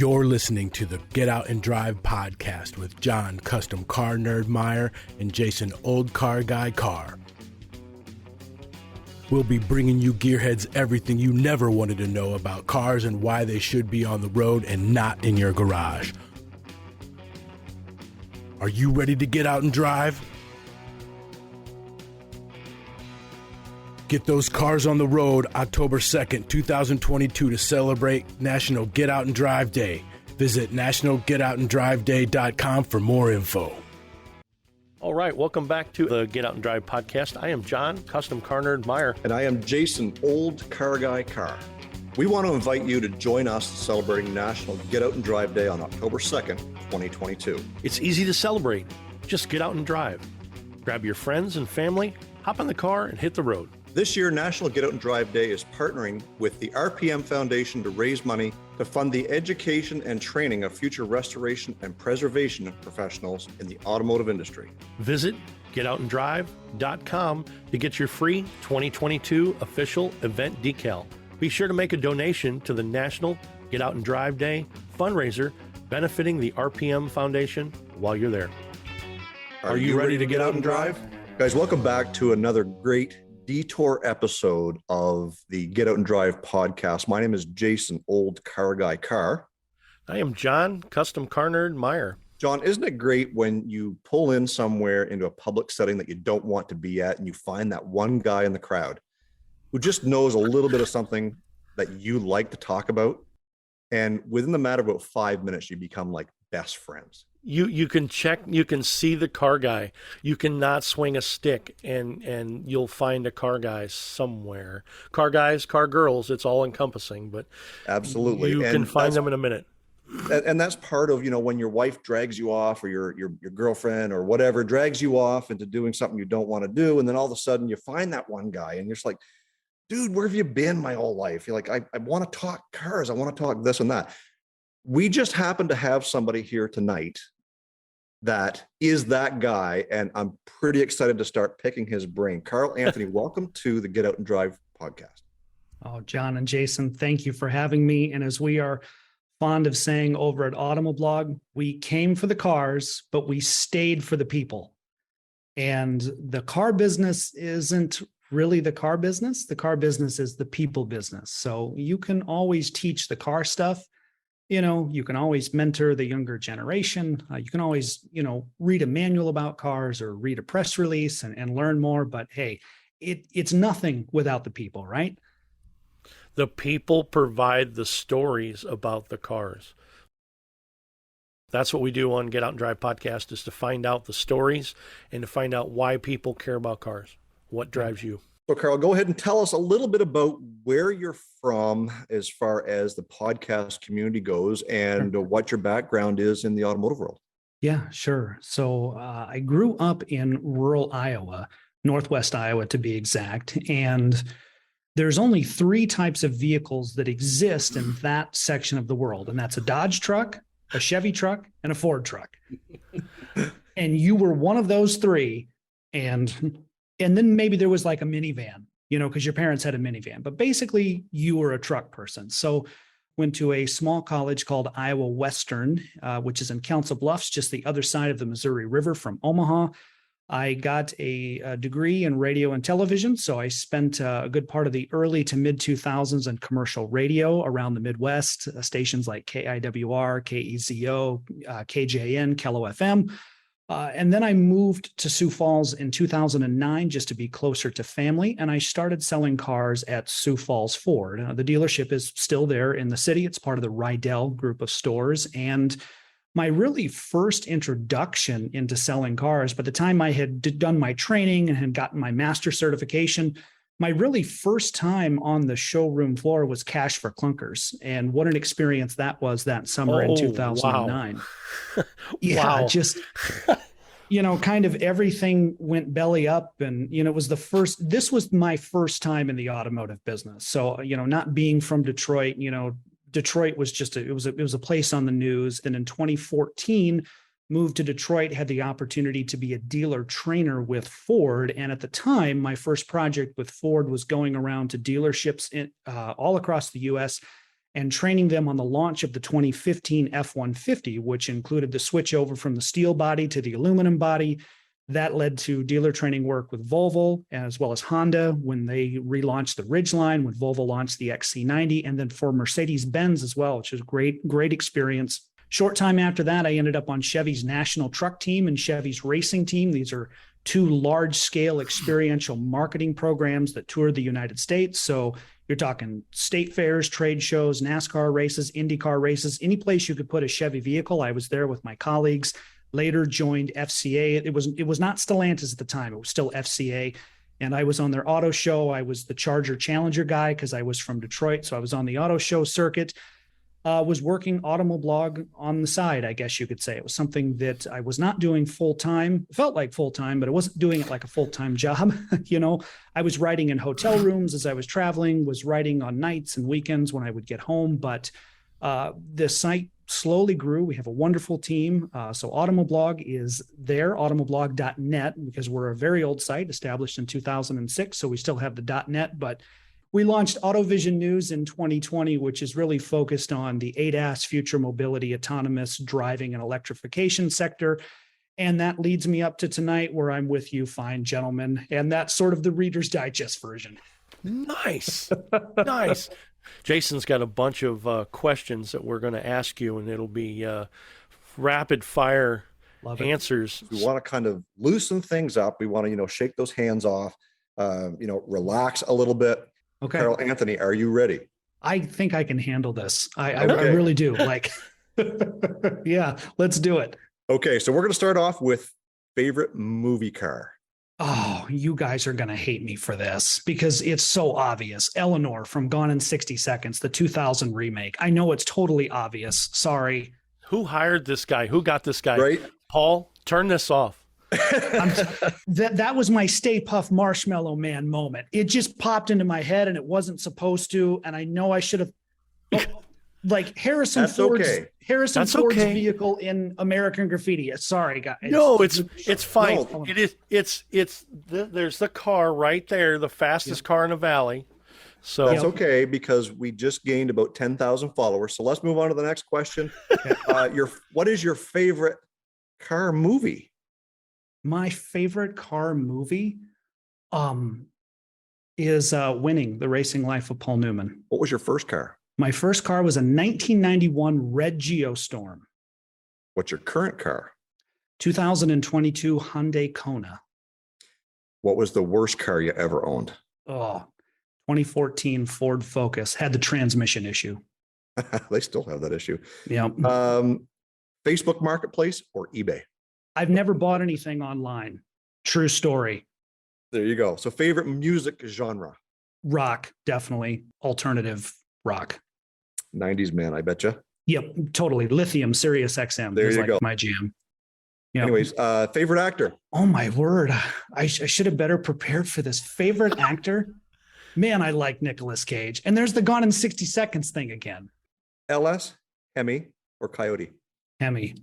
You're listening to the Get Out and Drive podcast with John, CustomCarNerd Meyer, and Jason, OldeCarrGuy Carr. We'll be bringing you gearheads everything you never wanted to know about cars and why they should be on the road and not in your garage. Are you ready to get out and drive? Get those cars on the road October 2nd, 2022 to celebrate National Get Out and Drive Day. Visit nationalgetoutanddriveday.com for more info. All right, welcome back to the Get Out and Drive podcast. I am John, CustomCarNerd Meyer. And I am Jason, OldeCarrGuy Carr. We want to invite you to join us celebrating National Get Out and Drive Day on October 2nd, 2022. It's easy to celebrate. Just get out and drive. Grab your friends and family, hop in the car, and hit the road. This year, National Get Out and Drive Day is partnering with the RPM Foundation to raise money to fund the education and training of future restoration and preservation professionals in the automotive industry. Visit getoutanddrive.com to get your free 2022 official event decal. Be sure to make a donation to the National Get Out and Drive Day fundraiser benefiting the RPM Foundation while you're there. Are you ready to get out and drive? Guys, welcome back to another great Detour episode of the Get Out and Drive podcast. My name is Jason, OldeCarrGuy Carr. I am John, CustomCarNerd Meyer. John, isn't it great when you pull in somewhere into a public setting that you don't want to be at and you find that one guy in the crowd who just knows a little bit of something that you like to talk about, and within the matter of about 5 minutes, you become like best friends. You can see the car guy. You cannot swing a stick and you'll find a car guy somewhere. Car guys, car girls, it's all encompassing, but absolutely. You can find them in a minute. And that's part of, when your wife drags you off, or your girlfriend or whatever drags you off into doing something you don't want to do. And then all of a sudden you find that one guy and you're just like, dude, where have you been my whole life? You're like, I want to talk cars. I want to talk this and that. We just happen to have somebody here tonight that is that guy, and I'm pretty excited to start picking his brain. Carl Anthony, welcome to the Get Out and Drive podcast. Oh, John and Jason, thank you for having me. And as we are fond of saying over at Automoblog, we came for the cars, but we stayed for the people. And the car business isn't really the car business. The car business is the people business. So you can always teach the car stuff. You can always mentor the younger generation. You can always, read a manual about cars or read a press release and learn more. But hey, it's nothing without the people, right? The people provide the stories about the cars. That's what we do on Get Out and Drive podcast, is to find out the stories and to find out why people care about cars. What drives you? So, Carl, go ahead and tell us a little bit about where you're from as far as the podcast community goes and what your background is in the automotive world. Yeah, sure. So I grew up in rural Iowa, Northwest Iowa to be exact. And there's only three types of vehicles that exist in that section of the world. And that's a Dodge truck, a Chevy truck, and a Ford truck. And you were one of those three. And then maybe there was like a minivan, because your parents had a minivan, but basically you were a truck person. So went to a small college called Iowa Western, which is in Council Bluffs, just the other side of the Missouri River from Omaha. I got a degree in radio and television. So I spent a good part of the early to mid 2000s in commercial radio around the Midwest, stations like KIWR, KEZO, KJN, Kello FM. And then I moved to Sioux Falls in 2009 just to be closer to family. And I started selling cars at Sioux Falls Ford. The dealership is still there in the city. It's part of the Rydell group of stores. And my really first introduction into selling cars, by the time I had done my training and had gotten my master certification, my really first time on the showroom floor was Cash for Clunkers. And what an experience that was that summer in 2009. Wow. Yeah, wow. Just, kind of everything went belly up. And, this was my first time in the automotive business. So, not being from Detroit, Detroit was just, it was a place on the news. Then in 2014, moved to Detroit, had the opportunity to be a dealer trainer with Ford. And at the time, my first project with Ford was going around to dealerships all across the US and training them on the launch of the 2015 F-150, which included the switch over from the steel body to the aluminum body. That led to dealer training work with Volvo as well as Honda when they relaunched the Ridgeline, when Volvo launched the XC90, and then for Mercedes-Benz as well, which is great experience. Short time after that, I ended up on Chevy's national truck team and Chevy's racing team. These are two large-scale experiential marketing programs that tour the United States. So you're talking state fairs, trade shows, NASCAR races, IndyCar races, any place you could put a Chevy vehicle. I was there with my colleagues. Later joined FCA. It was not Stellantis at the time. It was still FCA. And I was on their auto show. I was the Charger Challenger guy because I was from Detroit. So I was on the auto show circuit. Was working Automoblog on the side, I guess you could say. It was something that I was not doing full-time. It felt like full-time, but I wasn't doing it like a full-time job. I was writing in hotel rooms as I was traveling, was writing on nights and weekends when I would get home. But the site slowly grew. We have a wonderful team. So Automoblog is there, automoblog.net, because we're a very old site established in 2006. So we still have the .net, but we launched AutoVision News in 2020, which is really focused on the ADAS, future mobility, autonomous driving, and electrification sector. And that leads me up to tonight where I'm with you fine gentlemen. And that's sort of the Reader's Digest version. Nice. Nice. Jason's got a bunch of questions that we're going to ask you, and it'll be rapid fire answers. We want to kind of loosen things up. We want to, shake those hands off, relax a little bit. Okay. Carl Anthony, are you ready? I think I can handle this. I really do. Yeah, let's do it. Okay. So we're going to start off with favorite movie car. Oh, you guys are going to hate me for this because it's so obvious. Eleanor from Gone in 60 Seconds, the 2000 remake. I know it's totally obvious. Sorry. Who hired this guy? Who got this guy? Right. Paul, turn this off. That was my Stay Puft Marshmallow Man moment. It just popped into my head and it wasn't supposed to. And I know I should have, Harrison Ford's vehicle in American Graffiti. Sorry, guys. No, it's fine. No. There's the car right there, the fastest car in the valley. So that's okay because we just gained about 10,000 followers. So let's move on to the next question. What is your favorite car movie? My favorite car movie is Winning, The Racing Life of Paul Newman. What was your first car? My first car was a 1991 red Geostorm. What's your current car? 2022 Hyundai Kona. What was the worst car you ever owned? 2014 Ford Focus. Had the transmission issue. They still have that issue. Yeah. Facebook Marketplace or eBay? I've never bought anything online. True story. There you go. So favorite music genre? Rock, definitely. Alternative rock. 90s man, I betcha. Yep, totally. Lithium, Sirius XM. There you go. My jam. Yep. Anyways, favorite actor? Oh my word. I should have better prepared for this. Favorite actor? Man, I like Nicolas Cage. And there's the Gone in 60 Seconds thing again. LS, Hemi, or Coyote? Hemi.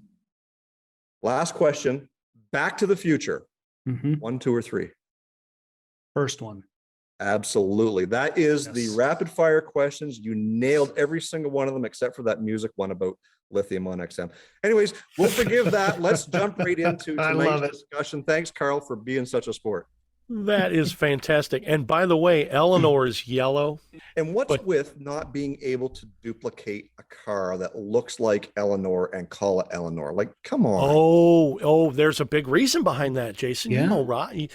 Last question. Back to the Future. Mm-hmm. 1, 2, or 3? First one. Absolutely. That is the rapid fire questions. You nailed every single one of them except for that music one about lithium on XM. Anyways, we'll forgive that. Let's jump right into tonight's discussion. Thanks, Carl, for being such a sport. That is fantastic. And by the way, Eleanor is yellow. And what's with not being able to duplicate a car that looks like Eleanor and call it Eleanor? Like, come on. Oh, there's a big reason behind that, Jason. Yeah. You know, right?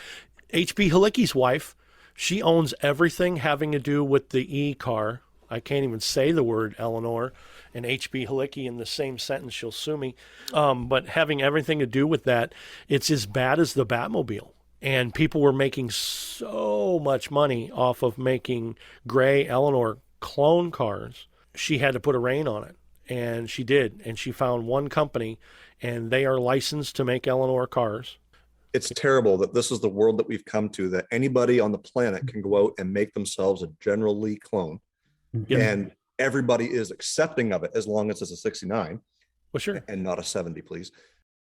H.B. Halicki's wife, she owns everything having to do with the E car. I can't even say the word Eleanor and H.B. Halicki in the same sentence. She'll sue me. But having everything to do with that, it's as bad as the Batmobile. And people were making so much money off of making gray Eleanor clone cars. She had to put a rein on it. And she did. And she found one company, and they are licensed to make Eleanor cars. It's terrible that this is the world that we've come to, that anybody on the planet can go out and make themselves a General Lee clone. Yep. And everybody is accepting of it as long as it's a 69. Well, sure. And not a 70, please.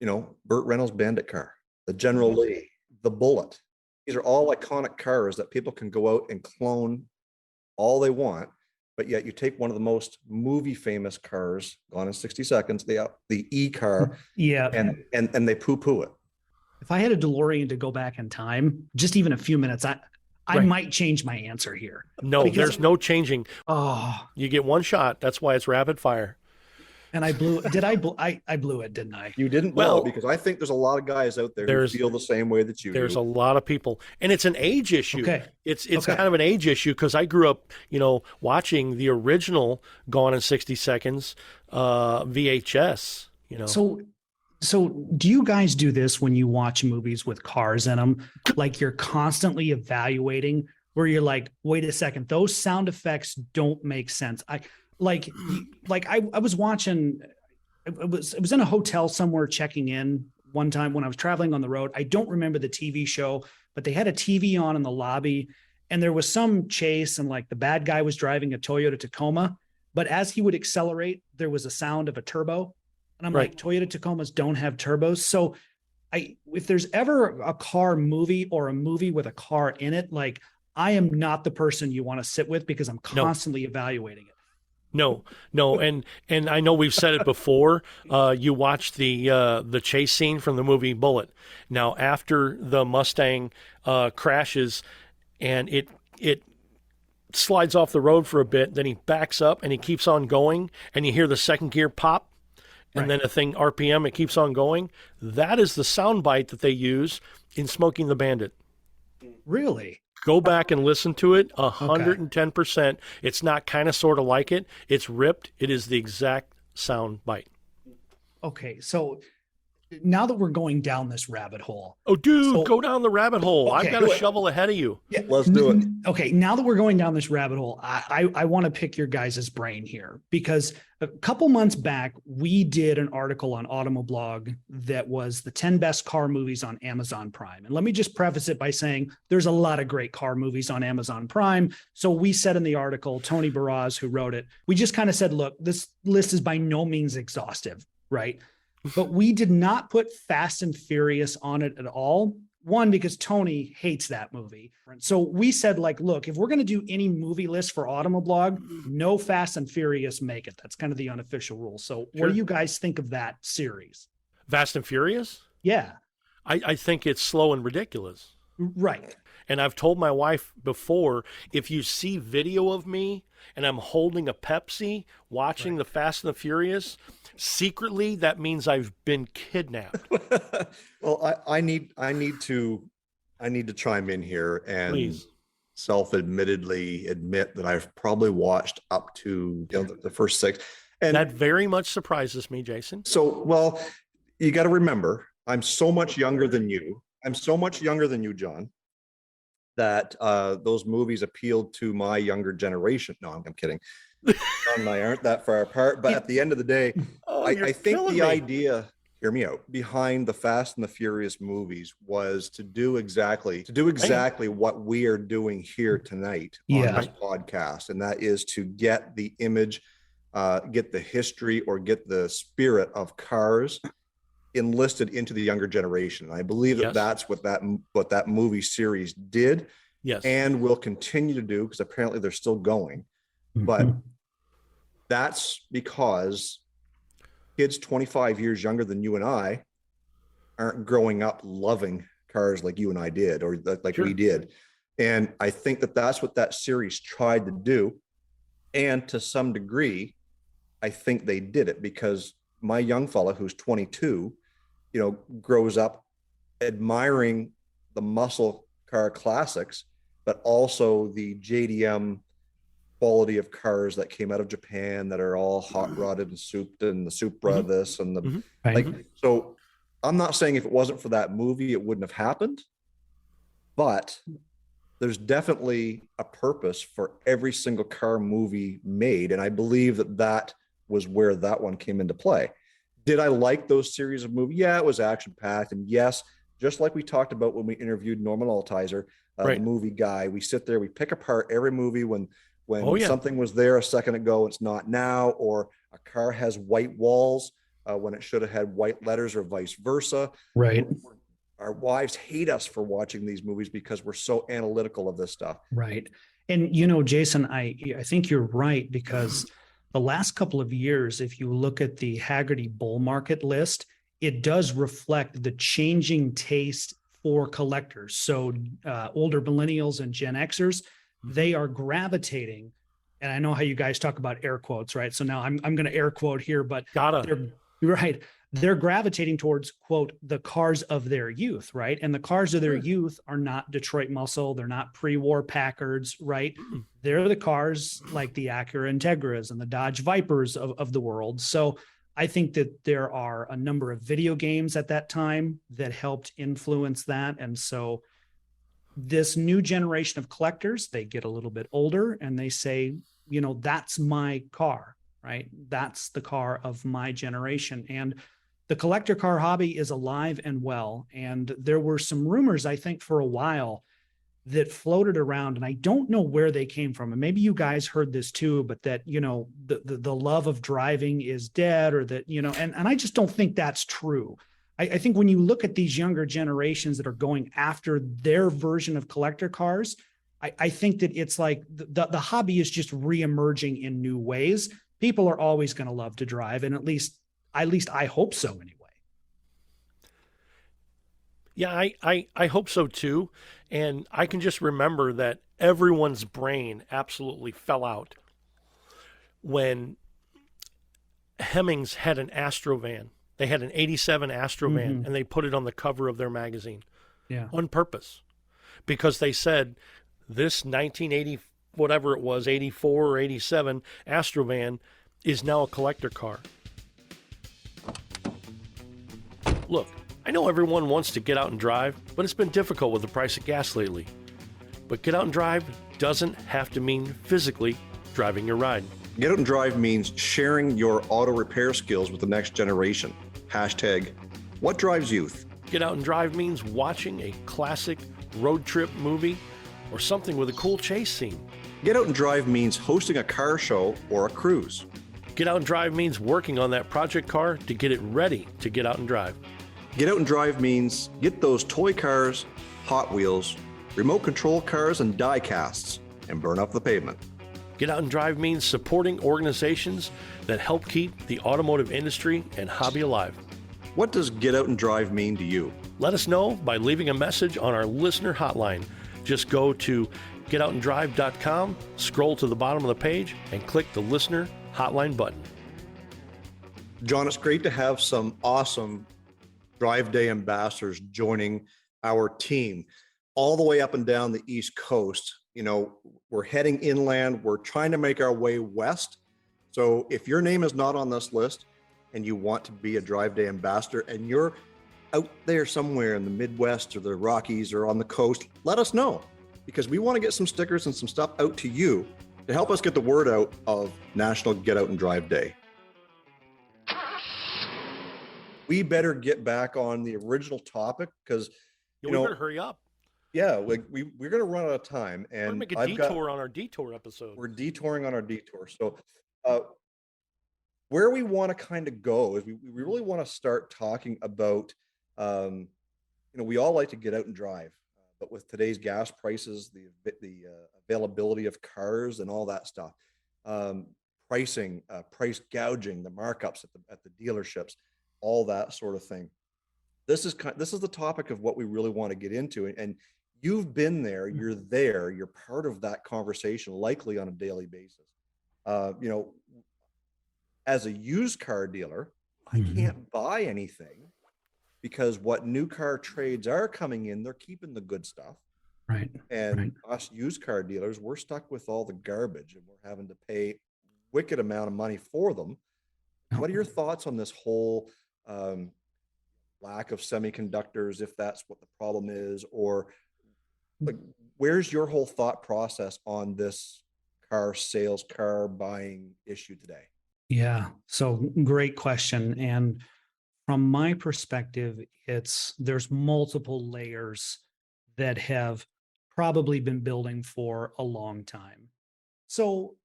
You know, Burt Reynolds' Bandit car, the General Lee, the Bullet. These are all iconic cars that people can go out and clone all they want. but yet you take one of the most movie famous cars, Gone in 60 Seconds, the E-car, Yeah. and they poo-poo it. If I had a DeLorean to go back in time, just even a few minutes, I might change my answer here. No, there's no changing. Oh, You get one shot. That's why it's rapid fire. and I blew. I blew it, didn't I? You didn't blow, because I think there's a lot of guys out there who feel the same way that you There's do. a lot of people, and it's an age issue. Okay. It's kind of an age issue because I grew up, watching the original Gone in 60 Seconds VHS. So do you guys do this when you watch movies with cars in them? Like you're constantly evaluating where you're like, wait a second, those sound effects don't make sense. I was watching, it was in a hotel somewhere checking in one time when I was traveling on the road. I don't remember the TV show, but they had a TV on in the lobby and there was some chase and like the bad guy was driving a Toyota Tacoma, but as he would accelerate, there was a sound of a turbo. And I'm like, Toyota Tacomas don't have turbos. So if there's ever a car movie or a movie with a car in it, like I am not the person you want to sit with because I'm constantly evaluating it. No. And I know we've said it before. You watched the chase scene from the movie Bullet. Now, after the Mustang crashes and it slides off the road for a bit, then he backs up and he keeps on going and you hear the second gear pop. And then a thing RPM, it keeps on going. That is the sound bite that they use in Smoking the Bandit. Really? Go back and listen to it. 110%. It's not kind of sort of like it. It's ripped. It is the exact sound bite. Okay. So now that we're going down this rabbit hole. Oh, dude, go down the rabbit hole. Okay, I've got a shovel ahead of you. Yeah, let's do it. Okay. Now that we're going down this rabbit hole, I want to pick your guys' brain here because a couple months back, we did an article on Automoblog that was the 10 best car movies on Amazon Prime. And let me just preface it by saying there's a lot of great car movies on Amazon Prime. So we said in the article, Tony Baraz, who wrote it, we just kind of said, look, this list is by no means exhaustive, right? But we did not put Fast and Furious on it at all. One, because Tony hates that movie. So we said, like, look, if we're going to do any movie list for Automoblog, no Fast and Furious make it. That's kind of the unofficial rule. So what do you guys think of that series? Fast and Furious? Yeah. I think it's slow and ridiculous. Right. And I've told my wife before, if you see video of me and I'm holding a Pepsi watching the Fast and the Furious, secretly that means I've been kidnapped. Well, I need to chime in here and self-admittedly admit that I've probably watched up to the first 6. And that very much surprises me, Jason. So, well, you got to remember, I'm so much younger than you. I'm so much younger than you, John, that those movies appealed to my younger generation. No, I'm kidding. John and I aren't that far apart, but at the end of the day, I think the idea, hear me out, behind the Fast and the Furious movies was to do exactly what we are doing here tonight on this podcast, and that is to get the image, get the history, or get the spirit of cars enlisted into the younger generation. And I believe that that's what that movie series did, and will continue to do, because apparently they're still going. But that's because kids 25 years younger than you and I aren't growing up loving cars like you and I did, or like we did. And I think that that's what that series tried to do. And to some degree, I think they did it, because my young fella who's 22, grows up admiring the muscle car classics, but also the JDM quality of cars that came out of Japan that are all hot rodded and souped, and the Supra this and the So I'm not saying if it wasn't for that movie, it wouldn't have happened, but there's definitely a purpose for every single car movie made. And I believe that was where that one came into play. Did I like those series of movies? Yeah, it was action packed. And yes, just like we talked about when we interviewed Norman Altizer, the movie guy, we sit there, we pick apart every movie when something was there a second ago, it's not now, or a car has white walls when it should have had white letters, or vice versa. Right. Our wives hate us for watching these movies because we're so analytical of this stuff. Right. And, Jason, I think you're right, because the last couple of years, if you look at the Haggerty bull market list, it does reflect the changing taste for collectors. So older millennials and Gen Xers, they are gravitating. And I know how you guys talk about air quotes, right? So now I'm going to air quote here, but they're right. They're gravitating towards, quote, the cars of their youth, right? And the cars of their youth are not Detroit Muscle. They're not pre-war Packards, right? They're the cars like the Acura Integras and the Dodge Vipers of the world. So I think that there are a number of video games at that time that helped influence that. And so this new generation of collectors, they get a little bit older and they say, that's my car, right? That's the car of my generation. And the collector car hobby is alive and well. And there were some rumors, I think, for a while that floated around, and I don't know where they came from. And maybe you guys heard this too, but that, the love of driving is dead, or that, and I just don't think that's true. I think when you look at these younger generations that are going after their version of collector cars, I think that it's like the hobby is just reemerging in new ways. People are always going to love to drive, and at least I hope so anyway. Yeah, I hope so too. And I can just remember that everyone's brain absolutely fell out when Hemmings had an Astrovan. They had an 87 Astrovan, and they put it on the cover of their magazine on purpose, because they said this 1980, whatever it was, 84 or 87 Astrovan is now a collector car. Look, I know everyone wants to get out and drive, but it's been difficult with the price of gas lately. But get out and drive doesn't have to mean physically driving your ride. Get out and drive means sharing your auto repair skills with the next generation. Hashtag, what drives youth? Get out and drive means watching a classic road trip movie or something with a cool chase scene. Get out and drive means hosting a car show or a cruise. Get out and drive means working on that project car to get it ready to get out and drive. Get out and drive means get those toy cars, Hot Wheels, remote control cars, and die casts and burn up the pavement. Get out and drive means supporting organizations that help keep the automotive industry and hobby alive. What does get out and drive mean to you? Let us know by leaving a message on our listener hotline. Just go to getoutanddrive.com, scroll to the bottom of the page, and click the listener hotline button. John, it's great to have some awesome Drive Day ambassadors joining our team all the way up and down the East Coast. We're heading inland. We're trying to make our way west. So if your name is not on this list and you want to be a Drive Day ambassador and you're out there somewhere in the Midwest or the Rockies or on the coast, let us know, because we want to get some stickers and some stuff out to you to help us get the word out of National Get Out and Drive Day. We better get back on the original topic, because we better hurry up. Yeah, we're going to run out of time, and we're going to make a detour on our detour episode. We're detouring on our detour. So, where we want to kind of go is we really want to start talking about, we all like to get out and drive, but with today's gas prices, the availability of cars and all that stuff, pricing, price gouging, the markups at the dealerships, all that sort of thing. This is the topic of what we really want to get into, and you've been there, you're part of that conversation, likely on a daily basis. As a used car dealer, I can't buy anything because what new car trades are coming in, they're keeping the good stuff. Right. And us used car dealers, we're stuck with all the garbage, and we're having to pay wicked amount of money for them. What are your thoughts on this whole lack of semiconductors, if that's what the problem is, or like, where's your whole thought process on this car sales, car buying issue today? Yeah, so great question. And from my perspective, there's multiple layers that have probably been building for a long time. So,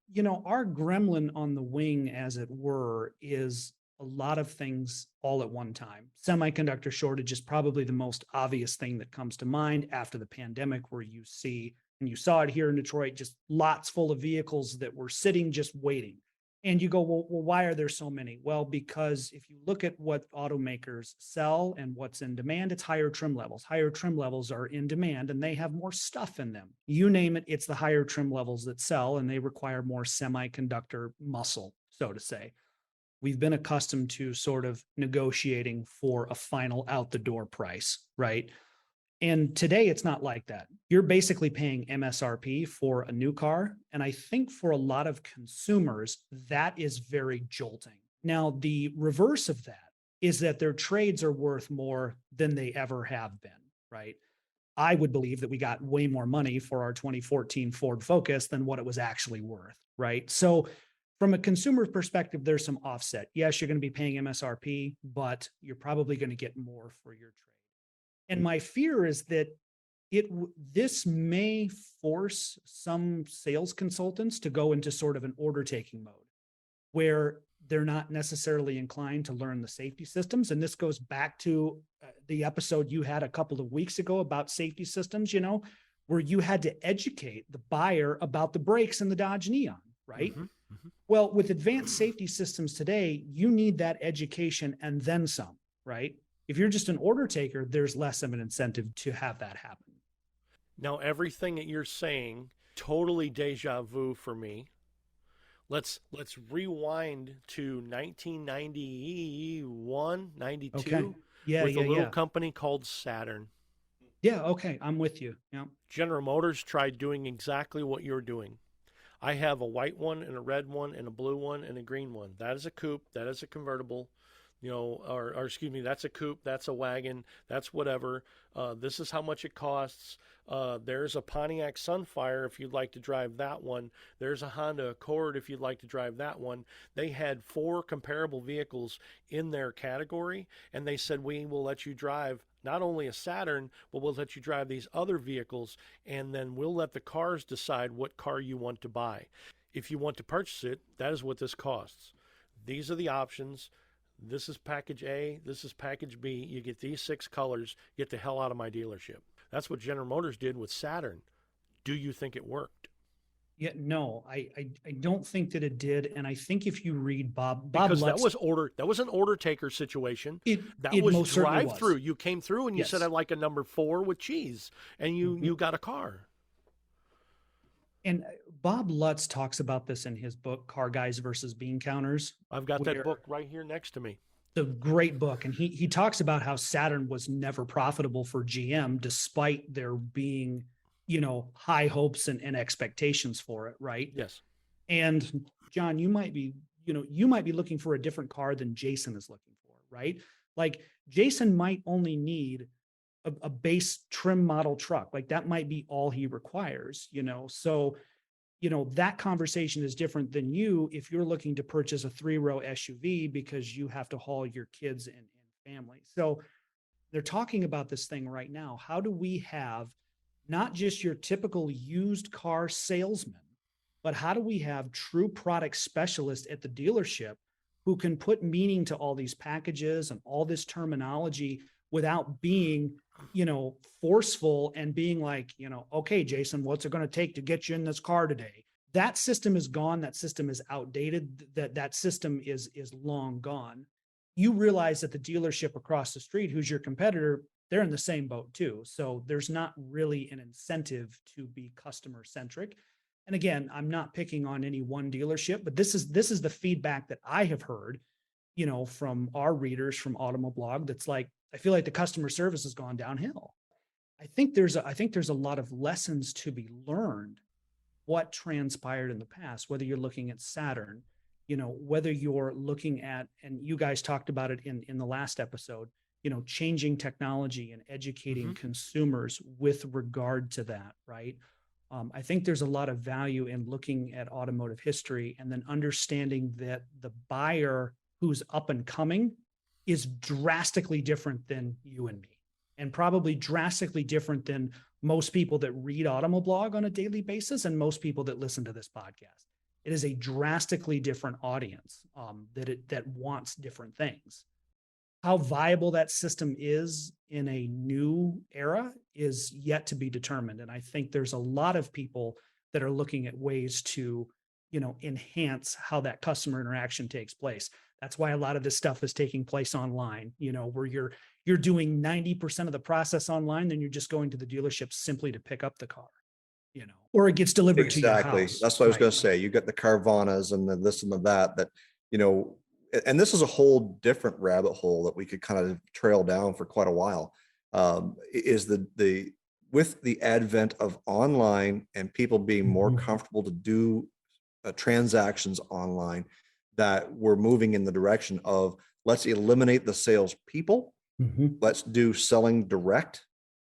our gremlin on the wing, as it were, is a lot of things all at one time. Semiconductor shortage is probably the most obvious thing that comes to mind after the pandemic, where you see And you saw it here in Detroit, just lots full of vehicles that were sitting, just waiting. And you go, well, why are there so many? Well, because if you look at what automakers sell and what's in demand, it's higher trim levels. Higher trim levels are in demand and they have more stuff in them. You name it, it's the higher trim levels that sell, and they require more semiconductor muscle, so to say. We've been accustomed to sort of negotiating for a final out the door price, right? And today it's not like that. You're basically paying MSRP for a new car. And I think for a lot of consumers, that is very jolting. Now, the reverse of that is that their trades are worth more than they ever have been, right? I would believe that we got way more money for our 2014 Ford Focus than what it was actually worth, right? So from a consumer perspective, there's some offset. Yes, you're going to be paying MSRP, but you're probably going to get more for your trade. And my fear is that this may force some sales consultants to go into sort of an order taking mode where they're not necessarily inclined to learn the safety systems. And this goes back to the episode you had a couple of weeks ago about safety systems, where you had to educate the buyer about the brakes in the Dodge Neon, right? Mm-hmm, mm-hmm. Well, with advanced safety systems today, you need that education and then some, right? If you're just an order taker, there's less of an incentive to have that happen. Now, everything that you're saying, totally deja vu for me. Let's rewind to 1991, 92, okay. with a little company called Saturn. Yeah, okay, I'm with you. Yeah. General Motors tried doing exactly what you're doing. I have a white one and a red one and a blue one and a green one. That is a coupe. That is a convertible. Or excuse me, that's a coupe, that's a wagon, that's whatever. This is how much it costs. There's a Pontiac Sunfire if you'd like to drive that one. There's a Honda Accord if you'd like to drive that one. They had 4 comparable vehicles in their category, and they said, we will let you drive not only a Saturn, but we'll let you drive these other vehicles, and then we'll let the cars decide what car you want to buy. If you want to purchase it, that is what this costs. These are the options. This is package A, this is package B. You get these 6 colors, get the hell out of my dealership. That's what General Motors did with Saturn. Do you think it worked? Yeah, no, I don't think that it did. And I think if you read Bob because Lutz, that was an order taker situation. That it was drive through. You came through and you said, I'd like a number 4 with cheese, and you got a car. And Bob Lutz talks about this in his book, Car Guys versus Bean Counters. I've got that book right here next to me. It's a great book. And he talks about how Saturn was never profitable for GM, despite there being, high hopes and expectations for it, right? Yes. And John, you might be looking for a different car than Jason is looking for, right? Like Jason might only need a base trim model truck. Like that might be all he requires, so, that conversation is different than you if you're looking to purchase a 3-row SUV because you have to haul your kids and family. So they're talking about this thing right now. How do we have not just your typical used car salesman, but how do we have true product specialists at the dealership who can put meaning to all these packages and all this terminology without being, forceful and being like, okay, Jason, what's it going to take to get you in this car today? That system is gone. That system is outdated. That system is long gone. You realize that the dealership across the street, who's your competitor, they're in the same boat too. So there's not really an incentive to be customer centric. And again, I'm not picking on any one dealership, but this is the feedback that I have heard, from our readers from Automoblog. That's like, I feel like the customer service has gone downhill. I think there's a lot of lessons to be learned. What transpired in the past, whether you're looking at Saturn, whether you're looking at, and you guys talked about it in the last episode, changing technology and educating consumers with regard to that, right? I think there's a lot of value in looking at automotive history and then understanding that the buyer who's up and coming is drastically different than you and me, and probably drastically different than most people that read Automoblog on a daily basis and most people that listen to this podcast. It is a drastically different audience that wants different things. How viable that system is in a new era is yet to be determined. And I think there's a lot of people that are looking at ways to, enhance how that customer interaction takes place. That's why a lot of this stuff is taking place online, where you're doing 90% of the process online, then you're just going to the dealership simply to pick up the car, or it gets delivered to your house. That's what I was going to say. You got the Carvanas and the this and the that, and this is a whole different rabbit hole that we could kind of trail down for quite a while. Is with the advent of online and people being more comfortable to do transactions online, that we're moving in the direction of let's eliminate the sales people. Let's do selling direct.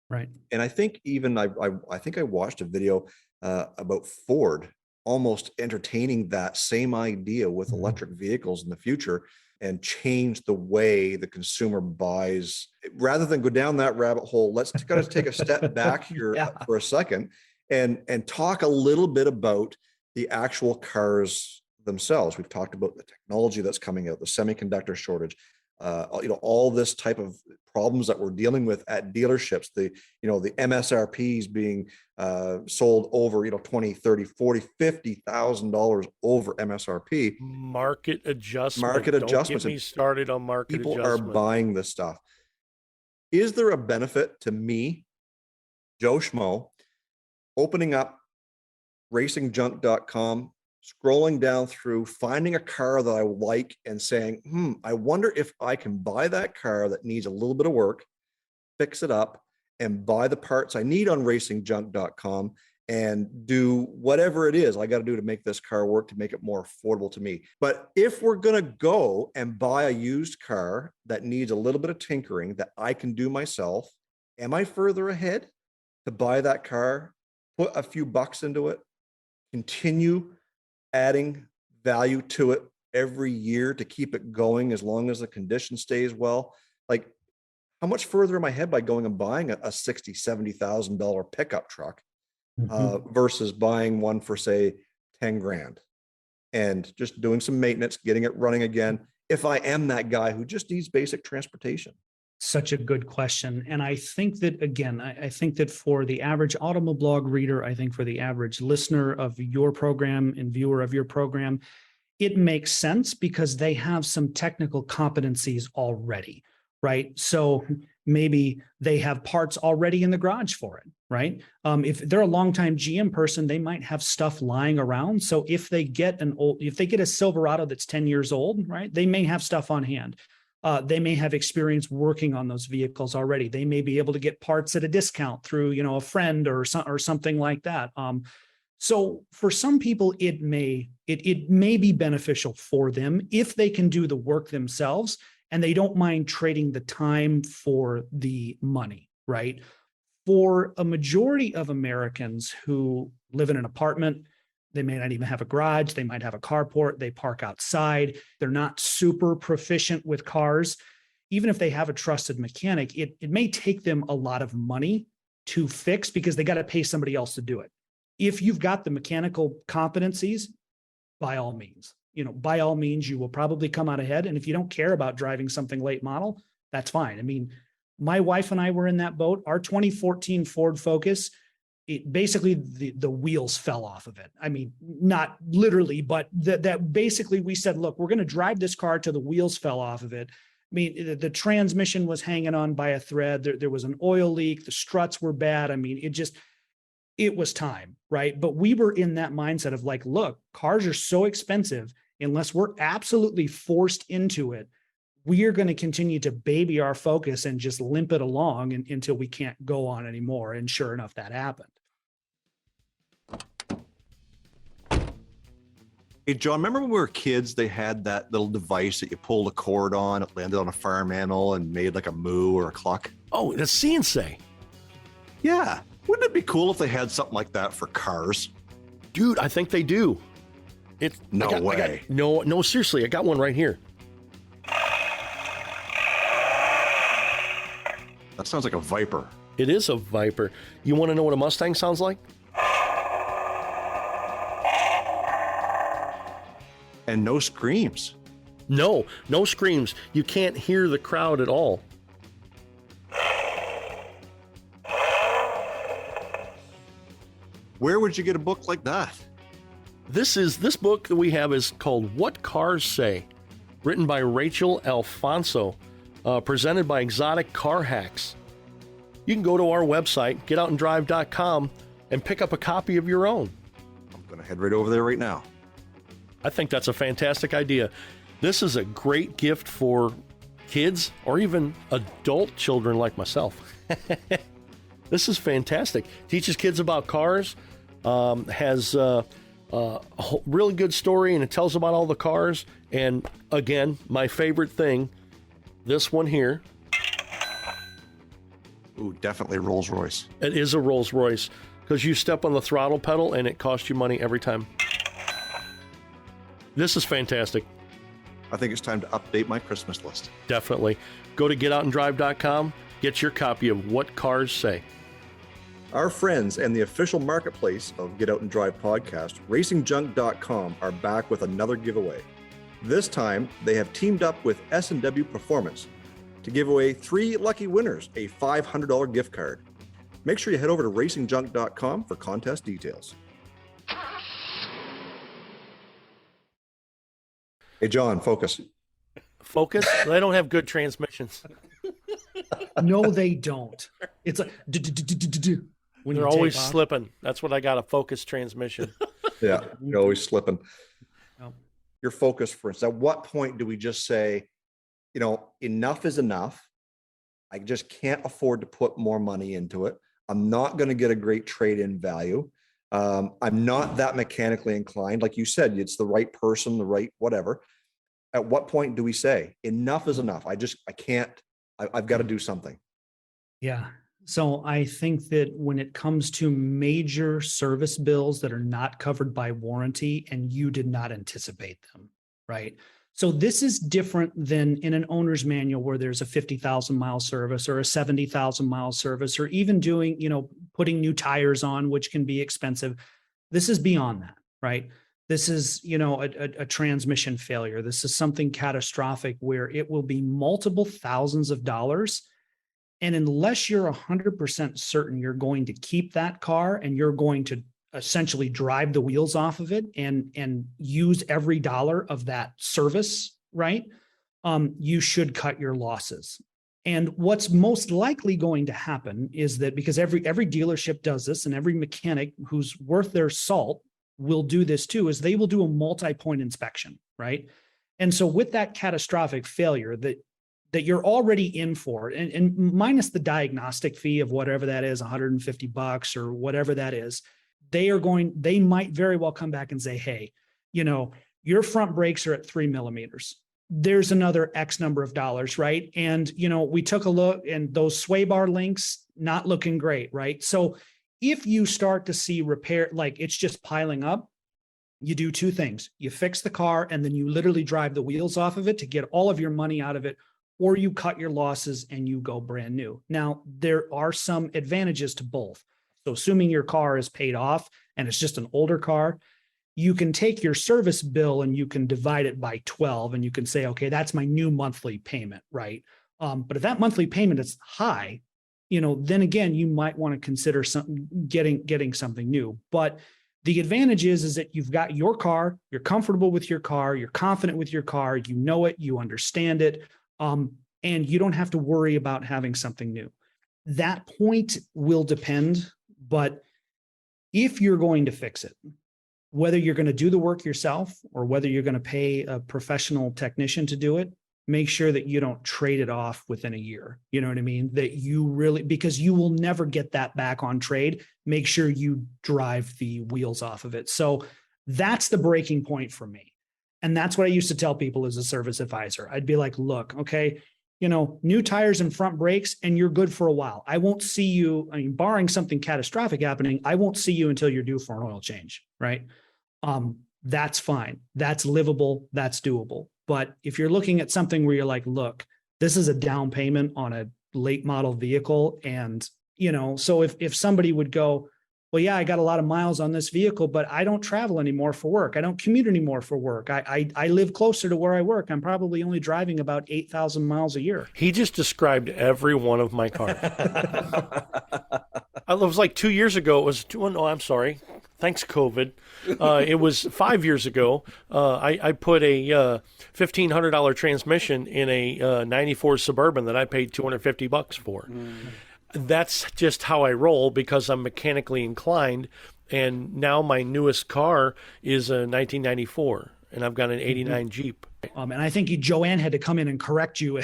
Right. And I think even I think I watched a video about Ford almost entertaining that same idea with electric vehicles in the future, and change the way the consumer buys. Rather than go down that rabbit hole, let's kind of take a step back here for a second and talk a little bit about the actual cars themselves. We've talked about the technology that's coming out, the semiconductor shortage, all this type of problems that we're dealing with at dealerships, the MSRPs being sold over, 20, 30, 40, $50,000 over MSRP. Market adjustment. Don't get me started on market adjustment. People are buying this stuff. Is there a benefit to me, Joe Schmo, opening up racingjunk.com, scrolling down through, finding a car that I like and saying, I wonder if I can buy that car that needs a little bit of work, fix it up, and buy the parts I need on racingjunk.com and do whatever it is I got to do to make this car work, to make it more affordable to me. But if we're going to go and buy a used car that needs a little bit of tinkering that I can do myself, am I further ahead to buy that car, put a few bucks into it, continue adding value to it every year to keep it going as long as the condition stays well? Like, how much further am I ahead by going and buying a $60,000, $70,000 pickup truck versus buying one for, say, 10 grand and just doing some maintenance, getting it running again, if I am that guy who just needs basic transportation? Such a good question. And I think that, again, I think that for the average Automoblog reader, I think for the average listener of your program and viewer of your program, it makes sense because they have some technical competencies already, right? So maybe they have parts already in the garage for it, right? If they're a longtime GM person, they might have stuff lying around. So if they get a Silverado that's 10 years old, right, they may have stuff on hand. They may have experience working on those vehicles already. They may be able to get parts at a discount through, a friend or something like that. So for some people, it may be beneficial for them if they can do the work themselves and they don't mind trading the time for the money, right? For a majority of Americans who live in an apartment, they may not even have a garage. They might have a carport. They park outside. They're not super proficient with cars. Even if they have a trusted mechanic, it may take them a lot of money to fix because they got to pay somebody else to do it. If you've got the mechanical competencies, by all means, you will probably come out ahead. And if you don't care about driving something late model, that's fine. I mean, my wife and I were in that boat. Our 2014 Ford Focus, basically the wheels fell off of it. I mean, not literally, but that basically we said, look, we're going to drive this car till the wheels fell off of it. I mean, the transmission was hanging on by a thread. There was an oil leak. The struts were bad. I mean, it was time, right? But we were in that mindset of like, look, cars are so expensive. Unless we're absolutely forced into it, we are going to continue to baby our Focus and just limp it along until we can't go on anymore. And sure enough, that happened. Hey, John, remember when we were kids, they had that little device that you pulled a cord on, it landed on a farm animal and made like a moo or a cluck? Oh, the CNC. Yeah. Wouldn't it be cool if they had something like that for cars? Dude, I think they do. No way. No, seriously, I got one right here. That sounds like a Viper. It is a Viper. You want to know what a Mustang sounds like? And no screams. No screams. You can't hear the crowd at all. Where would you get a book like that? This book that we have is called What Cars Say, written by Rachel Alfonso, presented by Exotic Car Hacks. You can go to our website, getoutanddrive.com, and pick up a copy of your own. I'm going to head right over there right now. I think that's a fantastic idea. This is a great gift for kids or even adult children like myself. This is fantastic. Teaches kids about cars, has a really good story, and it tells about all the cars. And again, my favorite thing, this one here. Ooh, definitely Rolls Royce. It is a Rolls Royce because you step on the throttle pedal and it costs you money every time. This is fantastic. I think it's time to update my Christmas list. Definitely. Go to getoutanddrive.com, get your copy of What Cars Say. Our friends and the official marketplace of Get Out and Drive podcast, racingjunk.com, are back with another giveaway. This time, they have teamed up with S&W Performance to give away 3 lucky winners a $500 gift card. Make sure you head over to racingjunk.com for contest details. Hey, John, focus. Focus? They don't have good transmissions. No, they don't. It's like when they're always slipping. That's what I got, a Focus transmission. Yeah, you're always slipping. Oh. Your focus, for instance, at what point do we just say, enough is enough? I just can't afford to put more money into it. I'm not going to get a great trade-in value. I'm not that mechanically inclined. Like you said, it's the right person, the right whatever. At what point do we say enough is enough? I can't, I've got to do something. Yeah. So I think that when it comes to major service bills that are not covered by warranty and you did not anticipate them, right? So this is different than in an owner's manual where there's a 50,000 mile service or a 70,000 mile service, or even doing, putting new tires on, which can be expensive. This is beyond that, right? This is, a transmission failure. This is something catastrophic where it will be multiple thousands of dollars. And unless you're 100% certain you're going to keep that car and you're going to essentially drive the wheels off of it and use every dollar of that service, right? You should cut your losses. And what's most likely going to happen is that, because every dealership does this and every mechanic who's worth their salt will do this too, is they will do a multi-point inspection, right? And so with that catastrophic failure that you're already in for, and minus the diagnostic fee of whatever that is, $150 or whatever that is, they might very well come back and say, hey, your front brakes are at 3 millimeters. There's another X number of dollars, right? And, we took a look and those sway bar links, not looking great, right? So if you start to see repair, like it's just piling up, you do 2 things. You fix the car and then you literally drive the wheels off of it to get all of your money out of it, or you cut your losses and you go brand new. Now, there are some advantages to both. So assuming your car is paid off and it's just an older car, you can take your service bill and you can divide it by 12 and you can say, okay, that's my new monthly payment, right? But if that monthly payment is high, then again, you might want to consider getting something new. But the advantage is that you've got your car, you're comfortable with your car, you're confident with your car, you know it, you understand it, and you don't have to worry about having something new. That point will depend, but if you're going to fix it, whether you're going to do the work yourself or whether you're going to pay a professional technician to do it, make sure that you don't trade it off within a year. You know what I mean? That you really, because you will never get that back on trade. Make sure you drive the wheels off of it. So that's the breaking point for me. And that's what I used to tell people as a service advisor. I'd be like, look, okay, new tires and front brakes, and you're good for a while. I won't see you, barring something catastrophic happening, I won't see you until you're due for an oil change, right? That's fine. That's livable. That's doable. But if you're looking at something where you're like, look, this is a down payment on a late model vehicle. And, so if somebody would go, well, yeah, I got a lot of miles on this vehicle, but I don't travel anymore for work. I don't commute anymore for work. I live closer to where I work. I'm probably only driving about 8,000 miles a year. He just described every one of my cars. It was like 2 years ago. It was no, I'm sorry. Thanks, COVID. It was 5 years ago. I put a $1,500 transmission in a 94 Suburban that I paid $250 for. That's just how I roll because I'm mechanically inclined. And now my newest car is a 1994, and I've got an 89 Jeep. And I think Joanne had to come in and correct you.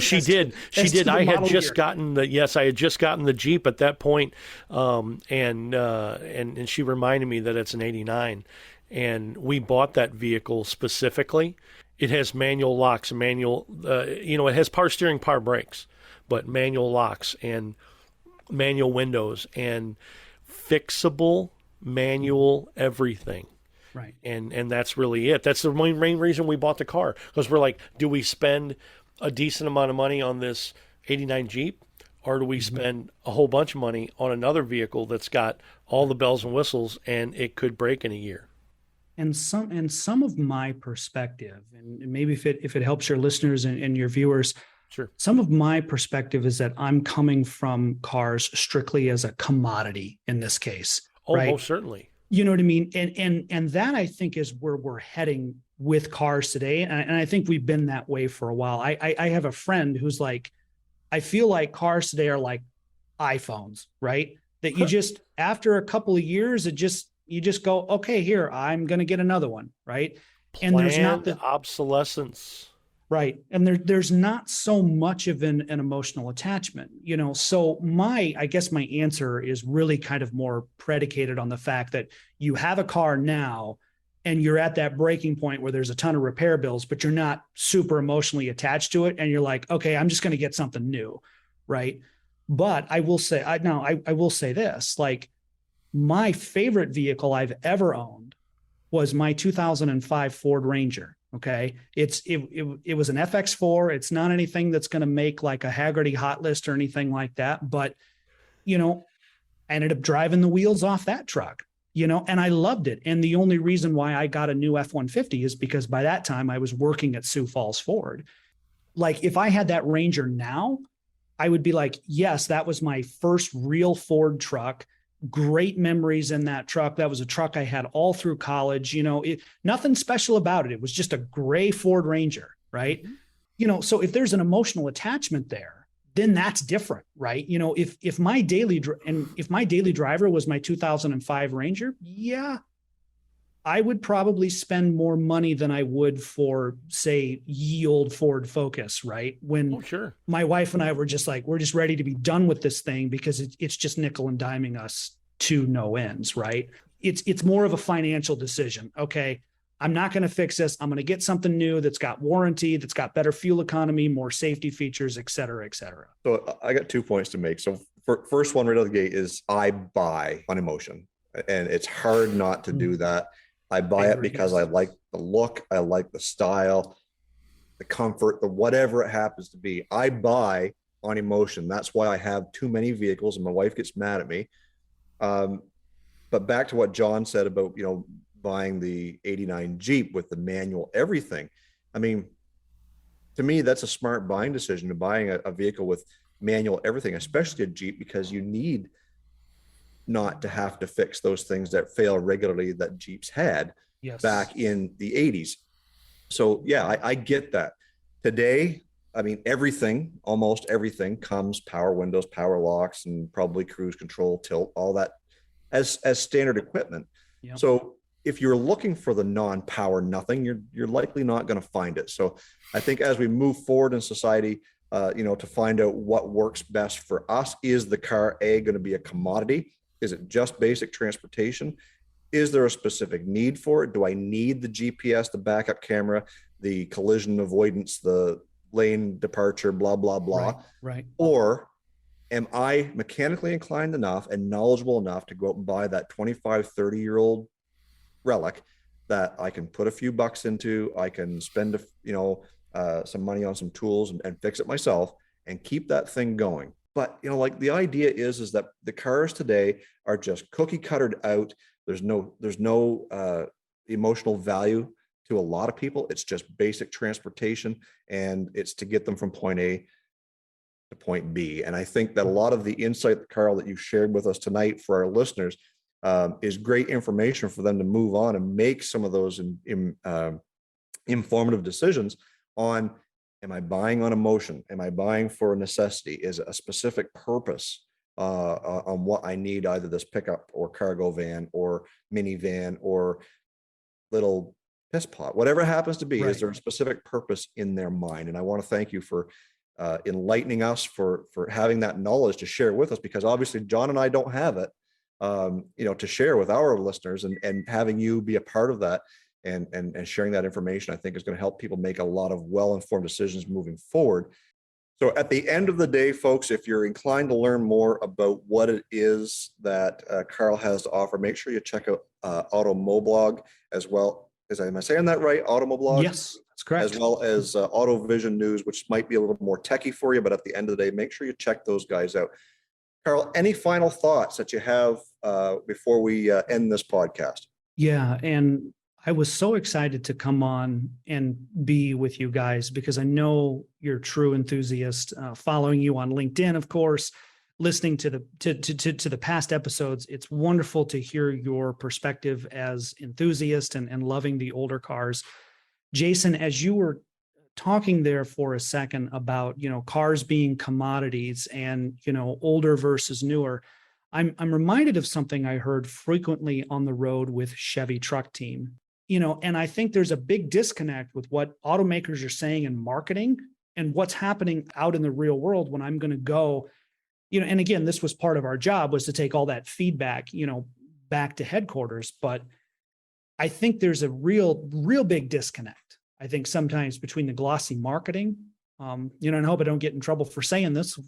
She did. She did. I had just gotten the Jeep at that point, and she reminded me that it's an 89, and we bought that vehicle specifically. It has manual locks, it has power steering, power brakes, but manual locks and manual windows and fixable manual everything. Right. And that's really it. That's the main reason we bought the car, because we're like, do we spend a decent amount of money on this 89 Jeep, or do we spend a whole bunch of money on another vehicle that's got all the bells and whistles and it could break in a year? And some of my perspective, and maybe if it helps your listeners and your viewers, sure. Some of my perspective is that I'm coming from cars strictly as a commodity in this case. Oh, right? Most certainly. You know what I mean? And that I think is where we're heading with cars today. And I think we've been that way for a while. I have a friend who's like, I feel like cars today are like iPhones, right? That you just, after a couple of years, you just go, okay, here, I'm going to get another one. Right. And there's not the obsolescence. Right. And there's not so much of an emotional attachment, so I guess my answer is really kind of more predicated on the fact that you have a car now and you're at that breaking point where there's a ton of repair bills, but you're not super emotionally attached to it. And you're like, okay, I'm just going to get something new. Right. But I will say, I will say this, like my favorite vehicle I've ever owned was my 2005 Ford Ranger. Okay. It was an FX4. It's not anything that's going to make like a Haggerty hot list or anything like that. But, I ended up driving the wheels off that truck, and I loved it. And the only reason why I got a new F-150 is because by that time I was working at Sioux Falls Ford. Like if I had that Ranger now, I would be like, yes, that was my first real Ford truck. Great memories in that truck. That was a truck I had all through college. Nothing special about it. It was just a gray Ford Ranger, right? Mm-hmm. So if there's an emotional attachment there, then that's different, right? If my daily driver was my 2005 Ranger, yeah, I would probably spend more money than I would for, say, ye old Ford Focus, right? When my wife and I were just like, we're just ready to be done with this thing because it's just nickel and diming us to no ends, right? It's more of a financial decision. Okay, I'm not going to fix this. I'm going to get something new that's got warranty, that's got better fuel economy, more safety features, et cetera, et cetera. So I got 2 points to make. So first one right out of the gate is I buy on emotion, and it's hard not to do that. I buy it because I like the look, I like the style, the comfort, the whatever it happens to be. I buy on emotion. That's why I have too many vehicles and my wife gets mad at me. But back to what John said about, buying the 89 Jeep with the manual everything. I mean, to me, that's a smart buying decision, to buying a vehicle with manual everything, especially a Jeep, because you need not to have to fix those things that fail regularly that Jeeps had back in the 80s. So yeah, I get that. Today, I mean, almost everything comes power windows, power locks, and probably cruise control, tilt, all that as standard equipment. Yep. So if you're looking for the non-power nothing, you're likely not going to find it. So I think as we move forward in society, to find out what works best for us, is the car going to be a commodity? Is it just basic transportation? Is there a specific need for it? Do I need the GPS, the backup camera, the collision avoidance, the lane departure, blah, blah, blah? Right. Or am I mechanically inclined enough and knowledgeable enough to go out and buy that 25, 30-year-old relic that I can put a few bucks into, I can spend, some money on some tools and fix it myself and keep that thing going? But, like the idea is that the cars today are just cookie cuttered out. There's no emotional value to a lot of people. It's just basic transportation, and it's to get them from point A to point B. And I think that a lot of the insight, Carl, that you shared with us tonight for our listeners is great information for them to move on and make some of those informative decisions on, am I buying on emotion? Am I buying for a necessity? Is it a specific purpose on what I need, either this pickup or cargo van or minivan or little piss pot, whatever it happens to be? Right. Is there a specific purpose in their mind? And I want to thank you for enlightening us, for having that knowledge to share with us, because obviously John and I don't have it, to share with our listeners, and having you be a part of that and sharing that information, I think is going to help people make a lot of well-informed decisions moving forward. So at the end of the day, folks, if you're inclined to learn more about what it is that Carl has to offer, make sure you check out Automoblog, as well as, am I saying that right? Automoblog? Yes, that's correct. As well as AutoVision News, which might be a little more techie for you, but at the end of the day, make sure you check those guys out. Carl, any final thoughts that you have before we end this podcast? Yeah, and I was so excited to come on and be with you guys, because I know you're a true enthusiast, following you on LinkedIn, of course, listening to the past episodes. It's wonderful to hear your perspective as enthusiast and loving the older cars. Jason, as you were talking there for a second about, cars being commodities and, older versus newer, I'm reminded of something I heard frequently on the road with Chevy truck team. And I think there's a big disconnect with what automakers are saying in marketing and what's happening out in the real world when I'm going to go, and again, this was part of our job, was to take all that feedback, back to headquarters. But I think there's a real big disconnect, I think, sometimes between the glossy marketing, and I hope I don't get in trouble for saying this,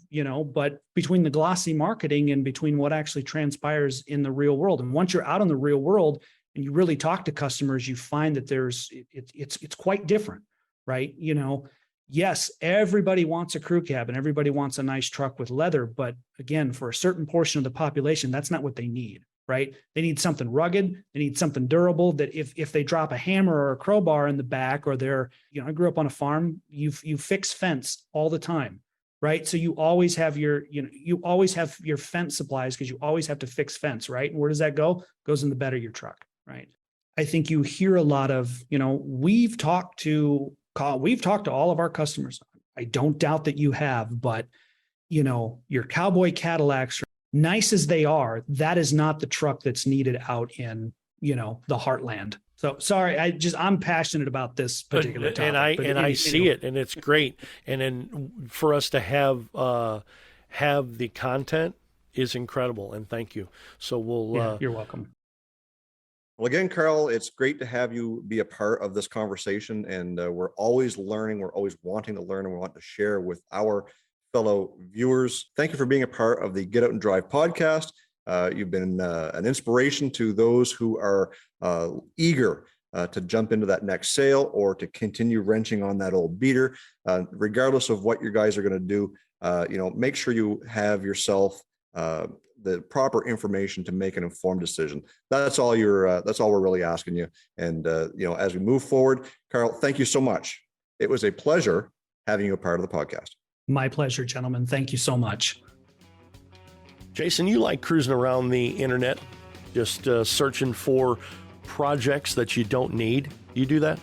but between the glossy marketing and between what actually transpires in the real world. And once you're out in the real world, and you really talk to customers, you find that it's quite different, right? Yes, everybody wants a crew cab and everybody wants a nice truck with leather, but again, for a certain portion of the population, that's not what they need, right? They need something rugged, they need something durable, that if they drop a hammer or a crowbar in the back, or I grew up on a farm, you fix fence all the time, right? So you always have your fence supplies, because you always have to fix fence, right? And where does that go? It goes in the bed of your truck. Right. I think you hear a lot of, we've talked to all of our customers. I don't doubt that you have, but, your cowboy Cadillacs, nice as they are, that is not the truck that's needed out in, the heartland. So sorry, I'm passionate about this particular topic. And I see it, and it's great. And then for us to have the content is incredible. And thank you. So you're welcome. Well, again, Carl, it's great to have you be a part of this conversation, and we're always learning. We're always wanting to learn, and we want to share with our fellow viewers. Thank you for being a part of the Get Out and Drive podcast. You've been an inspiration to those who are eager to jump into that next sale, or to continue wrenching on that old beater. Regardless of what you guys are going to do, make sure you have yourself the proper information to make an informed decision. That's all we're really asking you. And, as we move forward, Carl, thank you so much. It was a pleasure having you a part of the podcast. My pleasure, gentlemen. Thank you so much. Jason, you like cruising around the internet, just searching for projects that you don't need. You do that?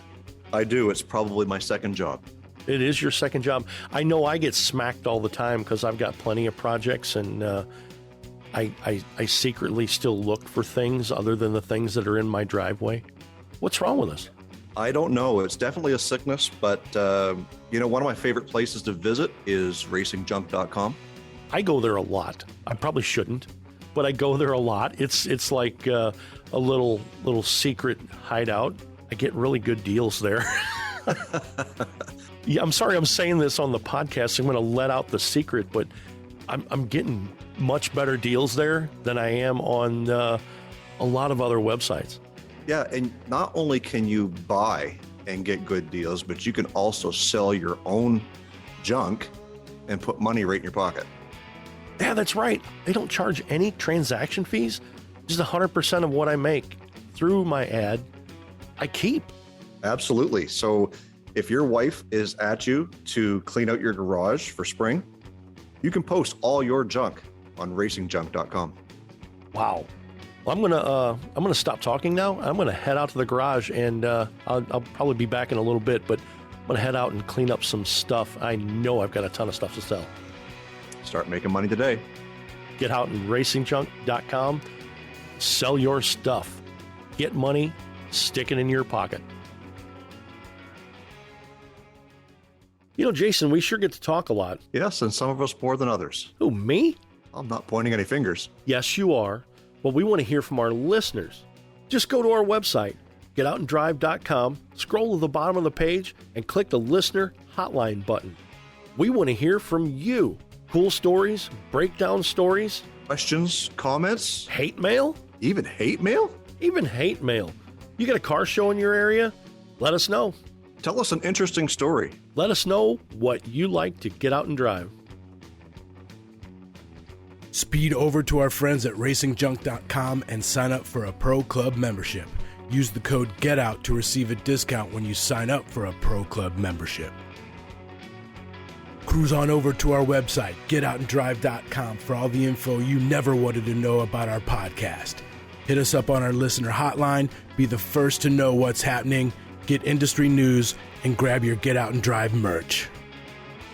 I do. It's probably my second job. It is your second job. I know I get smacked all the time because I've got plenty of projects, and I secretly still look for things other than the things that are in my driveway. What's wrong with us? I don't know. It's definitely a sickness, but one of my favorite places to visit is racingjunk.com. I go there a lot. I probably shouldn't, but I go there a lot. It's like a little secret hideout. I get really good deals there. Yeah, I'm sorry I'm saying this on the podcast. I'm going to let out the secret, but I'm getting much better deals there than I am on a lot of other websites. Yeah, and not only can you buy and get good deals, but you can also sell your own junk and put money right in your pocket. Yeah, that's right. They don't charge any transaction fees. Just 100% of what I make through my ad, I keep. Absolutely. So if your wife is at you to clean out your garage for spring, you can post all your junk on racingjunk.com. Wow. Well, I'm gonna stop talking now. I'm gonna head out to the garage, and I'll probably be back in a little bit. But I'm gonna head out and clean up some stuff. I know I've got a ton of stuff to sell. Start making money today. Get out in racingjunk.com. Sell your stuff. Get money. Stick it in your pocket. You know, Jason, we sure get to talk a lot. Yes, and some of us more than others. Who, me? I'm not pointing any fingers. Yes, you are. But we want to hear from our listeners. Just go to our website, getoutandrive.com, scroll to the bottom of the page, and click the listener hotline button. We want to hear from you. Cool stories, breakdown stories, Questions, comments, hate mail, even hate mail? even hate mail. You got a car show in your area? Let us know. Tell us an interesting story. Let us know what you like to get out and drive. Speed over to our friends at racingjunk.com and sign up for a Pro Club membership. Use the code GETOUT to receive a discount when you sign up for a Pro Club membership. Cruise on over to our website, getoutanddrive.com, for all the info you never wanted to know about our podcast. Hit us up on our listener hotline, be the first to know what's happening, get industry news, and grab your Get Out and Drive merch.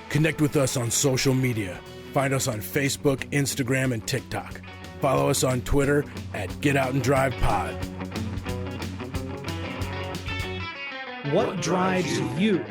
Connect with us on social media. Find us on Facebook, Instagram, and TikTok. Follow us on Twitter at Get Out and Drive Pod. What drives you?